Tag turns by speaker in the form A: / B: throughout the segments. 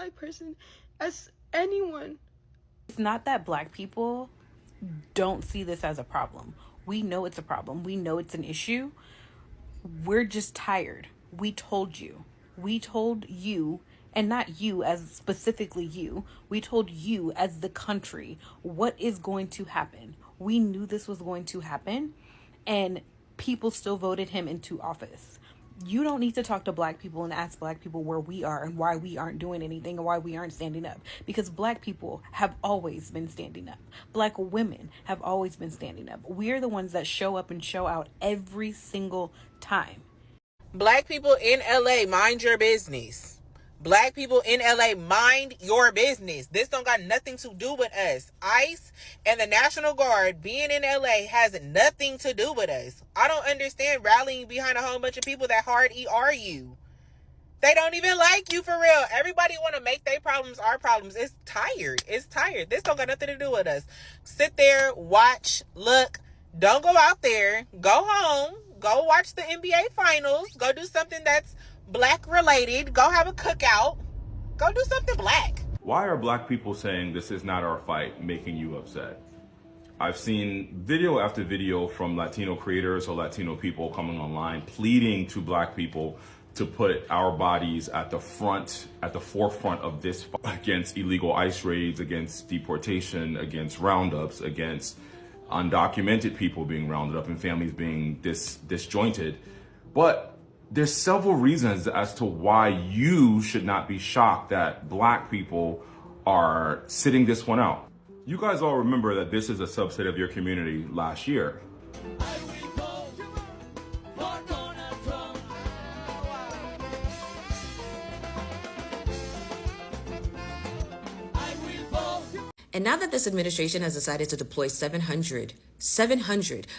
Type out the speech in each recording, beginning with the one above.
A: ally person as anyone.
B: It's not that Black people don't see this as a problem. We know it's a problem. We know it's an issue. We're just tired. We told you. We told you, and not you as specifically you. We told you as the country what is going to happen. We knew this was going to happen, and people still voted him into office. You don't need to talk to Black people and ask Black people where we are and why we aren't doing anything and why we aren't standing up. Because Black people have always been standing up. Black women have always been standing up. We're the ones that show up and show out every single time.
C: Black people in LA, mind your business. Black people in LA, mind your business. This don't got nothing to do with us. ICE and the National Guard being in LA has nothing to do with us. I don't understand rallying behind a whole bunch of people that hard ER you. They don't even like you for real. Everybody want to make their problems our problems. It's tired. It's tired. This don't got nothing to do with us. Sit there, watch, look. Don't go out there. Go home. Go watch the NBA finals. Go do something that's Black related. Go have a cookout. Go do something Black.
D: Why are Black people saying this is not our fight making you upset? I've seen video after video from Latino creators or Latino people coming online pleading to Black people to put our bodies at the forefront of this fight against illegal ICE raids, against deportation, against roundups, against undocumented people being rounded up and families being disjointed. But there's several reasons as to why you should not be shocked that Black people are sitting this one out. You guys all remember that this is a subset of your community last year.
E: And now that this administration has decided to deploy 700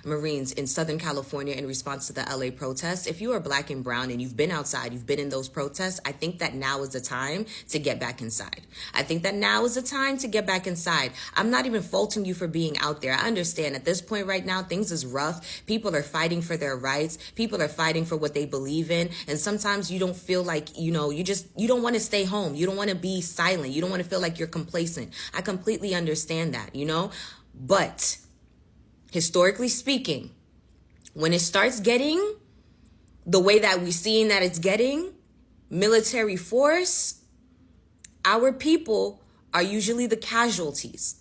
E: Marines in Southern California in response to the LA protests, if you are Black and brown and you've been outside, you've been in those protests, I think that now is the time to get back inside. I think that now is the time to get back inside. I'm not even faulting you for being out there. I understand at this point right now, things is rough. People are fighting for their rights. People are fighting for what they believe in. And sometimes you don't feel like, you don't want to stay home. You don't want to be silent. You don't want to feel like you're complacent. I completely understand that, but historically speaking, when it starts getting the way that we're seeing that it's getting, military force, our people are usually the casualties.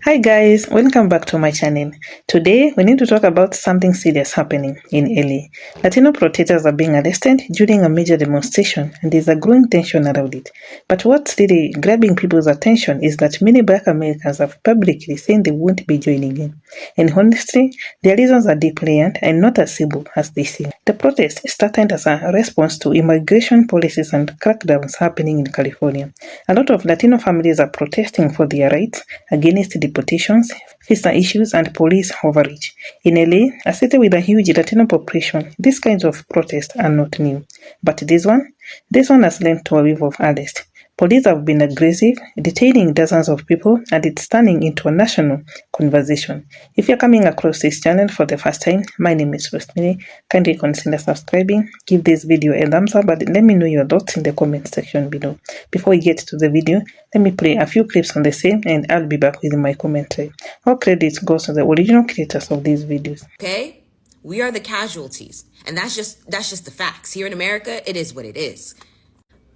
F: Hi guys, welcome back to my channel. Today we need to talk about something serious happening in LA. Latino protesters are being arrested during a major demonstration and there's a growing tension around it. But what's really grabbing people's attention is that many Black Americans have publicly saying they won't be joining in. And honestly, their reasons are deep layered and not as simple as they seem. The protest started as a response to immigration policies and crackdowns happening in California. A lot of Latino families are protesting for their rights against deportations, visa issues, and police overreach. In LA, a city with a huge Latino population, these kinds of protests are not new. But this one has led to a wave of arrests. Police have been aggressive, detaining dozens of people, and it's turning into a national conversation. If you're coming across this channel for the first time, my name is Rosemary. Kindly consider subscribing, give this video a thumbs up, and let me know your thoughts in the comment section below. Before we get to the video, let me play a few clips on the same, and I'll be back with my commentary. All credit goes to the original creators of these videos.
E: Okay? We are the casualties, and that's just the facts. Here in America, it is what it is.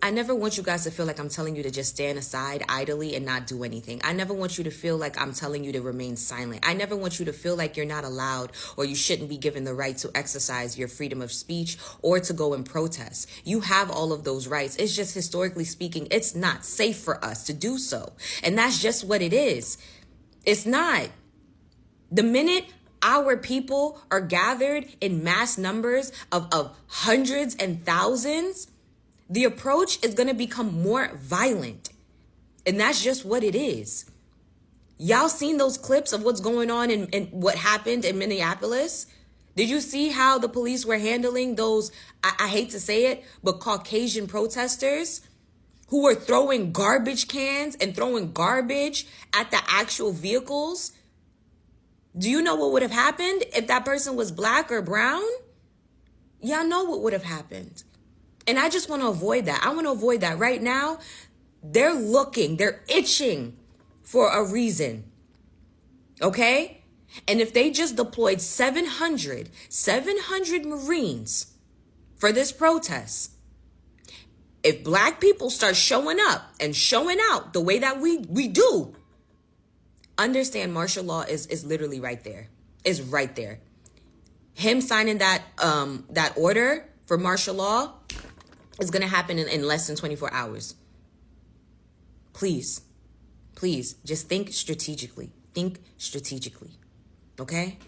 E: I never want you guys to feel like I'm telling you to just stand aside idly and not do anything. I never want you to feel like I'm telling you to remain silent. I never want you to feel like you're not allowed or you shouldn't be given the right to exercise your freedom of speech or to go and protest. You have all of those rights. It's just historically speaking, it's not safe for us to do so. And that's just what it is. It's not. The minute our people are gathered in mass numbers of hundreds and thousands, the approach is going to become more violent. And that's just what it is. Y'all seen those clips of what's going on and what happened in Minneapolis? Did you see how the police were handling those, I hate to say it, but Caucasian protesters who were throwing garbage cans and throwing garbage at the actual vehicles? Do you know what would have happened if that person was Black or brown? Y'all know what would have happened. And I just want to avoid that. I want to avoid that. Right now, they're itching for a reason. Okay? And if they just deployed 700 Marines for this protest, if black people start showing up and showing out the way that we do, understand martial law is literally right there. Is right there. Him signing that order for martial law is going to happen in less than 24 hours. Please, just think strategically. Think strategically. Okay?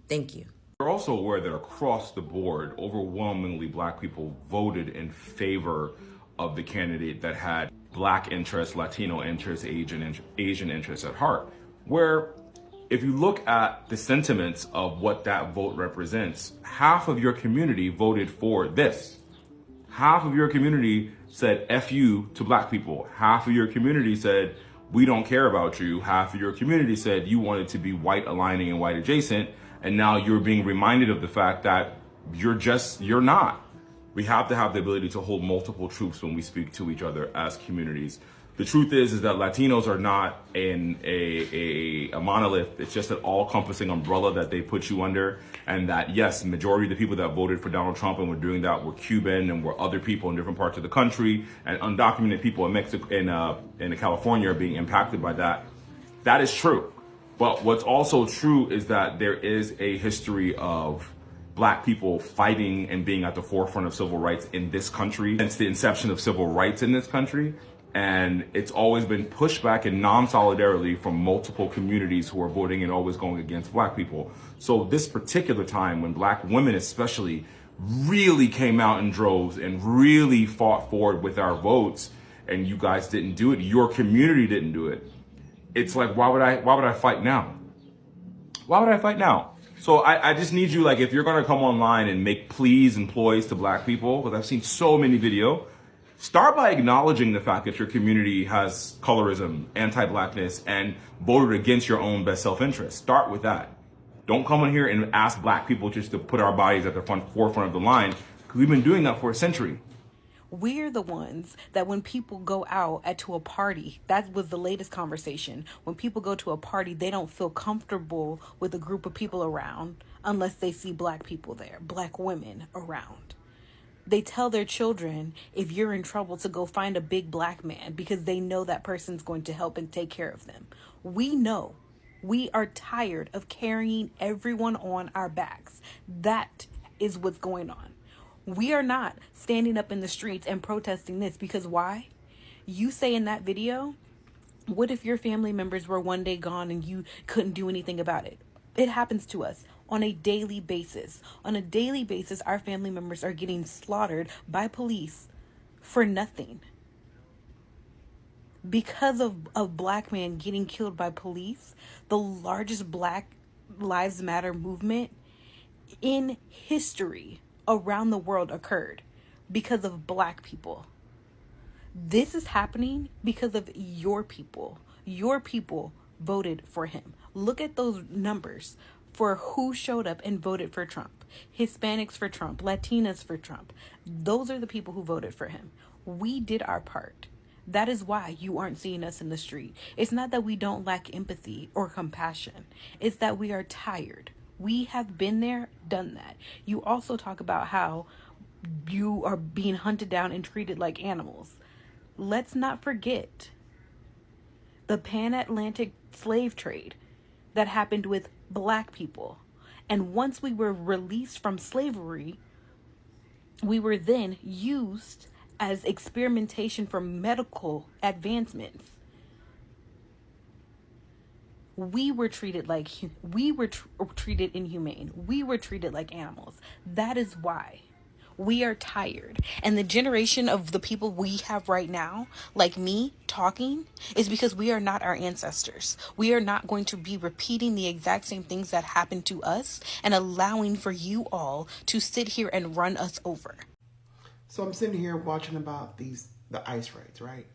E: Thank you.
D: We're also aware that across the board, overwhelmingly black people voted in favor of the candidate that had black interests, Latino interests, Asian interests at heart. Where if you look at the sentiments of what that vote represents, half of your community voted for this. Half of your community said F you to black people. Half of your community said, we don't care about you. Half of your community said you wanted to be white aligning and white adjacent. And now you're being reminded of the fact that you're not. We have to have the ability to hold multiple truths when we speak to each other as communities. The truth is that Latinos are not in a monolith. It's just an all-encompassing umbrella that they put you under. And that, yes, majority of the people that voted for Donald Trump and were doing that were Cuban and were other people in different parts of the country, and undocumented people in Mexico, in California are being impacted by that. That is true. But what's also true is that there is a history of black people fighting and being at the forefront of civil rights in this country since the inception of civil rights in this country. And it's always been pushback and non-solidarity from multiple communities who are voting and always going against black people. So this particular time when black women especially really came out in droves and really fought forward with our votes, and you guys didn't do it, your community didn't do it. It's like, why would I fight now? Why would I fight now? So I just need you, like, if you're gonna come online and make pleas and ploys to black people, because I've seen so many videos, start by acknowledging the fact that your community has colorism, anti-blackness, and voted against your own best self-interest. Start with that. Don't come in here and ask black people just to put our bodies at the forefront of the line, because we've been doing that for a century.
B: We're the ones that when people go out to a party, that was the latest conversation. When people go to a party, they don't feel comfortable with a group of people around unless they see black people there, black women around. They tell their children, if you're in trouble, to go find a big black man because they know that person's going to help and take care of them. We know. We are tired of carrying everyone on our backs. That is what's going on. We are not standing up in the streets and protesting this because why? You say in that video, what if your family members were one day gone and you couldn't do anything about it? It happens to us on a daily basis. On a daily basis, our family members are getting slaughtered by police for nothing. Because of a black man getting killed by police, the largest Black Lives Matter movement in history around the world occurred because of black people. This is happening because of your people. Your people voted for him. Look at those numbers for who showed up and voted for Trump. Hispanics for Trump, Latinas for Trump. Those are the people who voted for him. We did our part. That is why you aren't seeing us in the street. It's not that we don't lack empathy or compassion. It's that we are tired. We have been there, done that. You also talk about how you are being hunted down and treated like animals. Let's not forget the pan-Atlantic slave trade that happened with black people. And once we were released from slavery, we were then used as experimentation for medical advancements. We were treated like treated inhumane. We were treated like animals. That is why we are tired. And the generation of the people we have right now, like me talking, is because we are not our ancestors. We are not going to be repeating the exact same things that happened to us and allowing for you all to sit here and run us over.
G: So I'm sitting here watching about the ICE raids, right?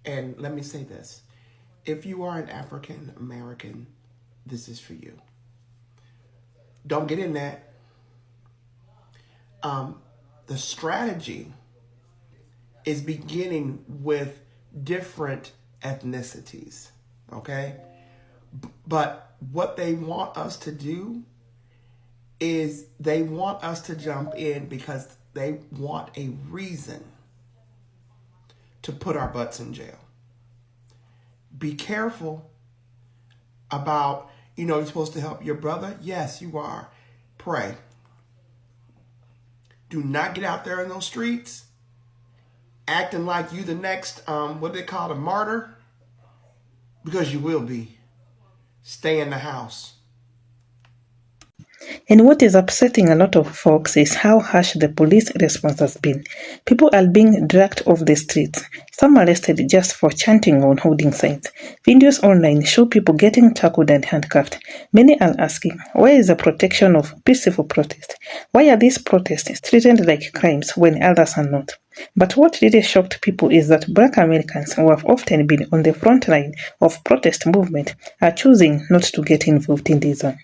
G: And let me say this. If you are an African American, this is for you. Don't get in that. The strategy is beginning with different ethnicities, okay? But what they want us to do is they want us to jump in because they want a reason to put our butts in jail. Be careful about, you're supposed to help your brother. Yes, you are. Pray. Do not get out there in those streets acting like you the next, what they call a martyr, because you will be. Stay in the house.
F: And what is upsetting a lot of folks is how harsh the police response has been. People are being dragged off the streets, some arrested just for chanting or holding signs. Videos online show people getting tackled and handcuffed. Many are asking, where is the protection of peaceful protest? Why are these protests treated like crimes when others are not? But what really shocked people is that Black Americans, who have often been on the front line of protest movement, are choosing not to get involved in this one.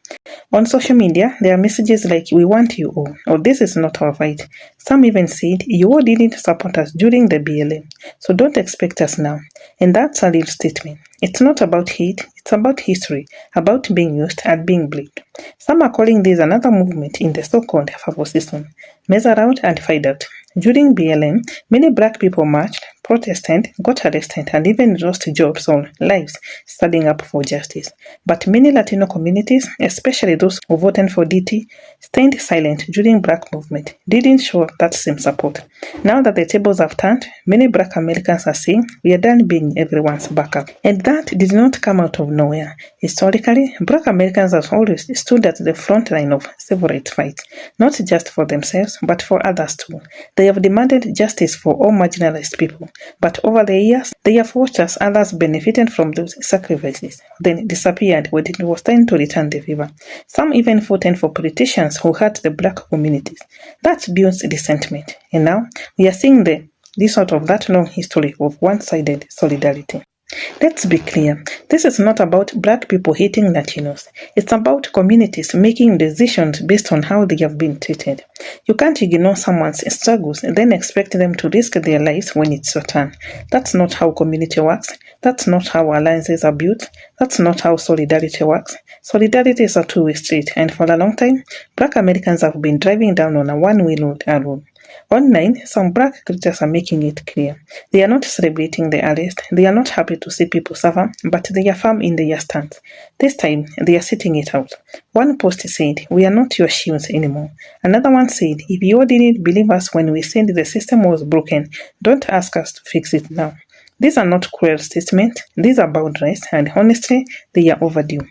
F: On social media, there are messages like, "We want you all," or "This is not our fight." Some even said, "You all didn't support us during the BLM, so don't expect us now." And that's a real statement. It's not about hate, it's about history, about being used and being blamed. Some are calling this another movement in the so-called FAFO system. Measure out and find out. During BLM, many Black people marched, protested, got arrested, and even lost jobs or lives standing up for justice. But many Latino communities, especially those who voted for DT, stayed silent during Black movement, didn't show that same support. Now that the tables have turned, many Black Americans are saying, we are done being everyone's backup. And that did not come out of nowhere. Historically, Black Americans have always stood at the front line of civil rights fights, not just for themselves, but for others too. They have demanded justice for all marginalized people, but over the years, they have watched as others benefited from those sacrifices, then disappeared when it was time to return the favor. Some even voted for politicians who hurt the Black communities. That builds resentment, and now we are seeing the result of that long history of one-sided solidarity. Let's be clear, this is not about Black people hating Latinos. It's about communities making decisions based on how they have been treated. You can't ignore someone's struggles and then expect them to risk their lives when it's your turn. That's not how community works. That's not how alliances are built. That's not how solidarity works. Solidarity is a two-way street, and for a long time, Black Americans have been driving down on a one-way road alone. Online, some Black critics are making it clear. They are not celebrating the arrest, they are not happy to see people suffer, but they are firm in their stance. This time, they are sitting it out. One post said, "We are not your shields anymore." Another one said, "If you all didn't believe us when we said the system was broken, don't ask us to fix it now." These are not cruel statements, these are boundaries, and honestly, they are overdue.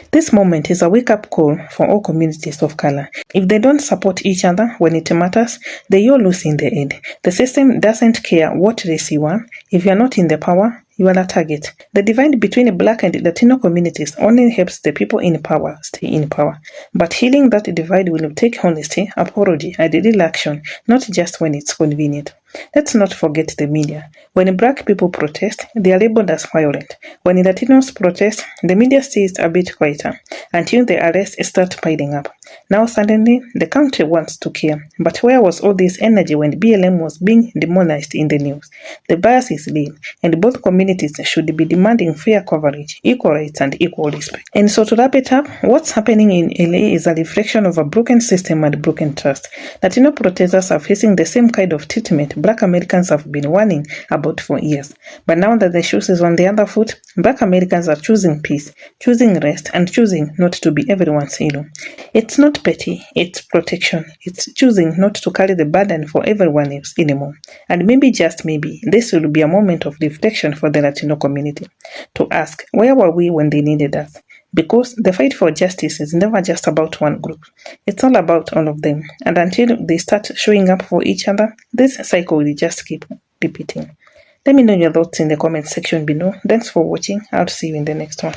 F: This moment is a wake-up call for all communities of color. If they don't support each other when it matters, they all lose in the end. The system doesn't care what race you are. If you are not in the power, you are a target. The divide between Black and Latino communities only helps the people in power stay in power. But healing that divide will take honesty, apology, and real action, not just when it's convenient. Let's not forget the media. When Black people protest, they are labeled as violent. When Latinos protest, the media stays a bit quieter until the arrests start piling up. Now suddenly, the country wants to care. But where was all this energy when BLM was being demonized in the news? The bias is real, and both communities should be demanding fair coverage, equal rights, and equal respect. And so to wrap it up, what's happening in LA is a reflection of a broken system and broken trust. Latino protesters are facing the same kind of treatment Black Americans have been warning about for years. But now that the shoes is on the other foot, Black Americans are choosing peace, choosing rest, and choosing not to be everyone's hero. It's not petty, it's protection. It's choosing not to carry the burden for everyone else anymore. And maybe, just maybe, this will be a moment of reflection for the Latino community. To ask, where were we when they needed us? Because the fight for justice is never just about one group. It's all about all of them. And until they start showing up for each other, this cycle will just keep repeating. Let me know your thoughts in the comment section below. Thanks for watching. I'll see you in the next one.